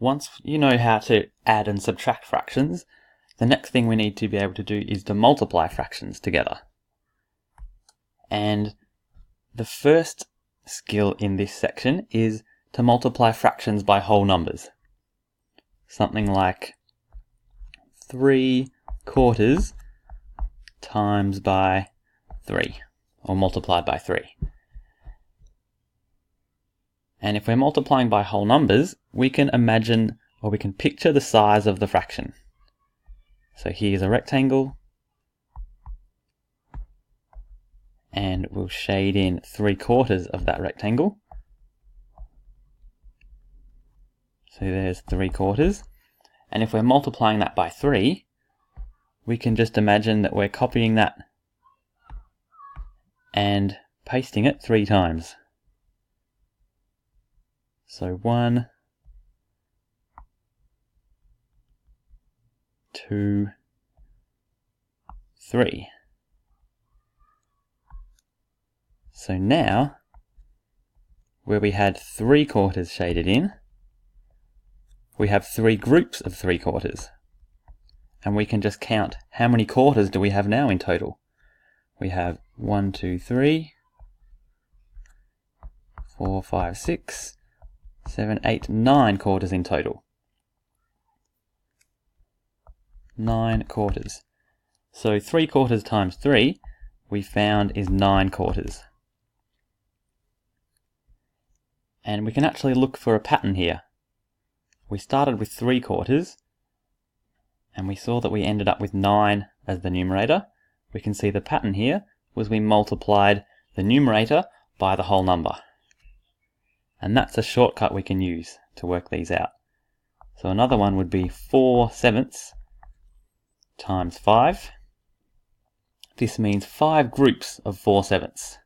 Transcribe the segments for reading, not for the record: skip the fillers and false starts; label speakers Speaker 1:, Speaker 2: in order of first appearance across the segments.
Speaker 1: once you know how to add and subtract fractions, the next thing we need to be able to do is to multiply fractions together. And the first skill in this section is to multiply fractions by whole numbers. Something like 3/4 times by 3, or multiplied by 3. And if we're multiplying by whole numbers, we can imagine, or we can picture the size of the fraction. So here's a rectangle, and we'll shade in 3/4 of that rectangle. So there's 3/4. And if we're multiplying that by 3, we can just imagine that we're copying that and pasting it 3 times. So 1, 2, 3. So now, where we had 3/4 shaded in, we have 3 groups of 3/4. And we can just count how many quarters do we have now in total. We have 1, 2, 3, 4, 5, 6, 7, 8, 9 quarters in total. 9 quarters. So 3/4 times 3 we found is 9 quarters. And we can actually look for a pattern here. We started with 3/4 and we saw that we ended up with 9 as the numerator. We can see the pattern here was we multiplied the numerator by the whole number. And that's a shortcut we can use to work these out. So another one would be 4/7 times 5. This means 5 groups of 4/7.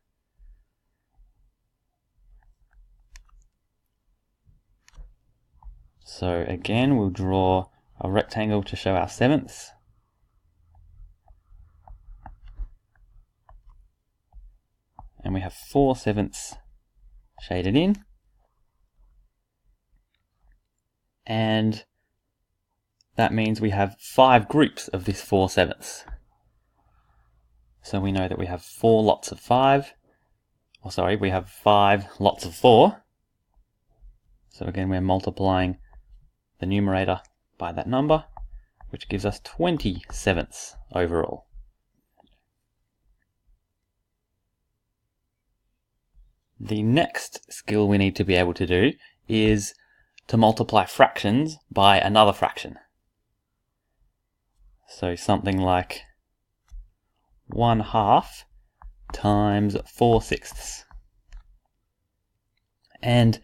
Speaker 1: So again, we'll draw a rectangle to show our sevenths. And we have 4/7 shaded in. And that means we have 5 groups of this 4/7. So we know that we have 4 lots of 5. Or sorry, we have 5 lots of 4. So again, we're multiplying the numerator by that number, which gives us 20/7 overall. The next skill we need to be able to do is to multiply fractions by another fraction. So something like 1/2 times 4/6. And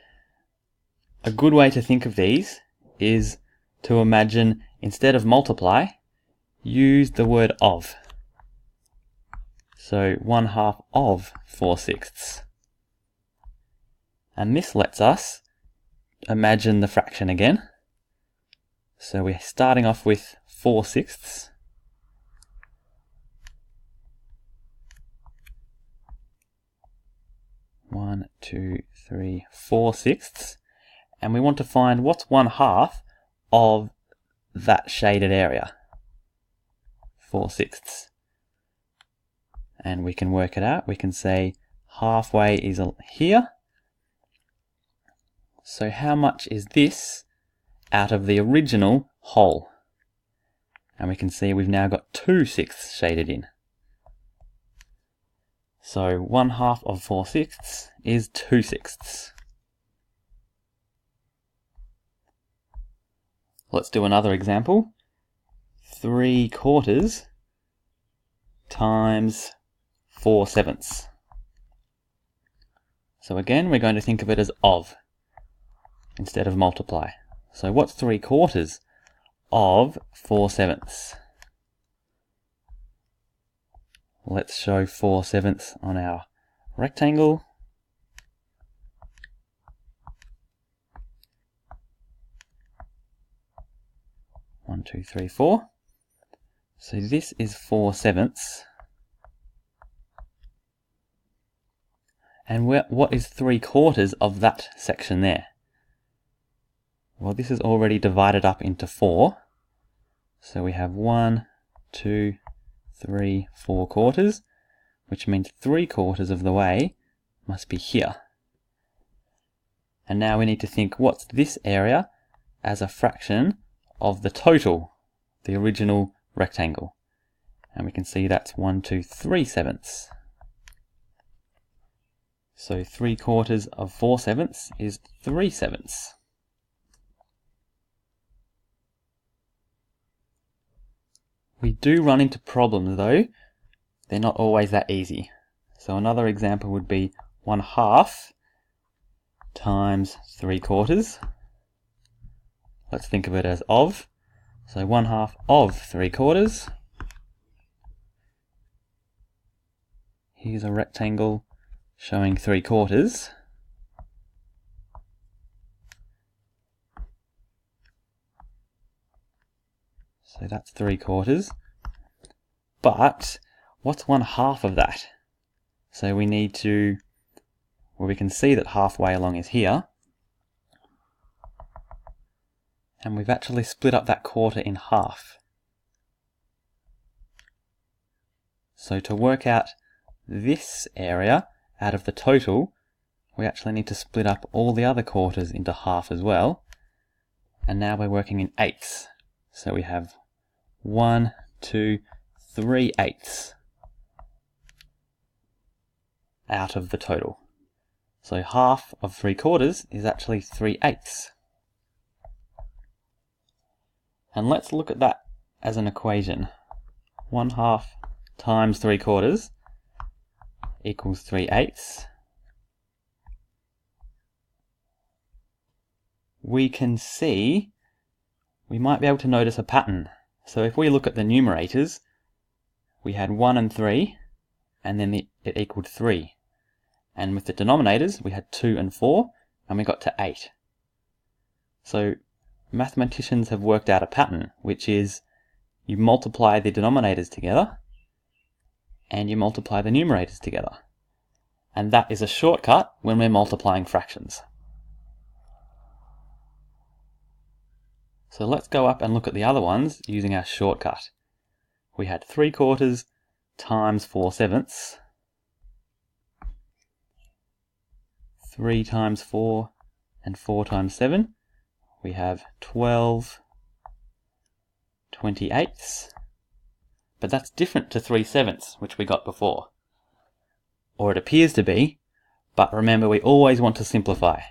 Speaker 1: a good way to think of these is to imagine, instead of multiply, use the word of. So 1/2 of 4/6. And this lets us imagine the fraction again. So we're starting off with 4/6. One, two, three, 4/6. And we want to find what's 1/2 of that shaded area. 4/6. And we can work it out. We can say halfway is here. So how much is this out of the original whole? And we can see we've now got 2/6 shaded in. So 1/2 of 4/6 is 2/6. Let's do another example. 3/4 times 4/7. So again, we're going to think of it as of instead of multiply. So what's 3/4 of 4/7? Let's show 4/7 on our rectangle. One, two, three, 4. So this is 4/7. And what is 3/4 of that section there? Well, this is already divided up into 4. So we have 1, 2, 3, 4 quarters, which means 3/4 of the way must be here. And now we need to think, what's this area as a fraction of the total, the original rectangle? And we can see that's 1, 2, 3/7. So 3/4 of 4/7 is 3/7. We do run into problems though. They're not always that easy. So another example would be 1/2 times 3/4. Let's think of it as of. So 1/2 of 3/4. Here's a rectangle showing 3/4. So that's 3/4. But what's 1/2 of that? So we need to, well, we can see that halfway along is here. And we've actually split up that quarter in half. So to work out this area out of the total, we actually need to split up all the other quarters into half as well. And now we're working in eighths. So we have 1, 2, 3/8 out of the total. So half of 3/4 is actually 3/8. And let's look at that as an equation. 1/2 times 3/4 equals 3/8. We can see, we might be able to notice a pattern. So if we look at the numerators, we had 1 and 3, and then it equaled 3. And with the denominators, we had 2 and 4, and we got to 8. So mathematicians have worked out a pattern, which is you multiply the denominators together, and you multiply the numerators together. And that is a shortcut when we're multiplying fractions. So let's go up and look at the other ones using our shortcut. We had 3/4 times 4/7. 3 times 4 and 4 times 7. We have 12 28ths. But that's different to 3/7, which we got before. Or it appears to be, but remember we always want to simplify.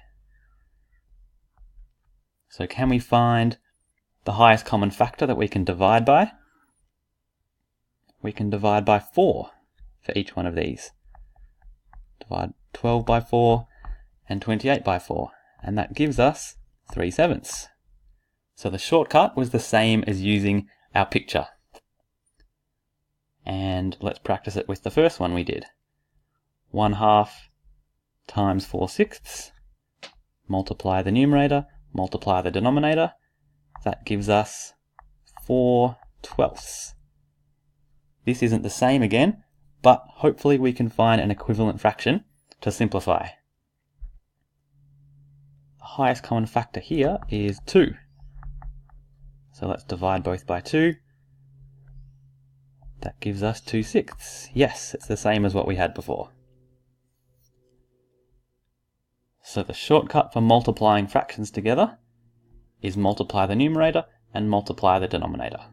Speaker 1: So can we find the highest common factor that we can divide by? We can divide by 4 for each one of these. Divide 12 by 4 and 28 by 4, and that gives us 3/7. So the shortcut was the same as using our picture. And let's practice it with the first one we did. 1/2 times 4/6. Multiply the numerator, multiply the denominator. That gives us 4/12. This isn't the same again, but hopefully we can find an equivalent fraction to simplify. The highest common factor here is 2. So let's divide both by 2. That gives us 2/6. Yes, it's the same as what we had before. So the shortcut for multiplying fractions together is multiply the numerator and multiply the denominator.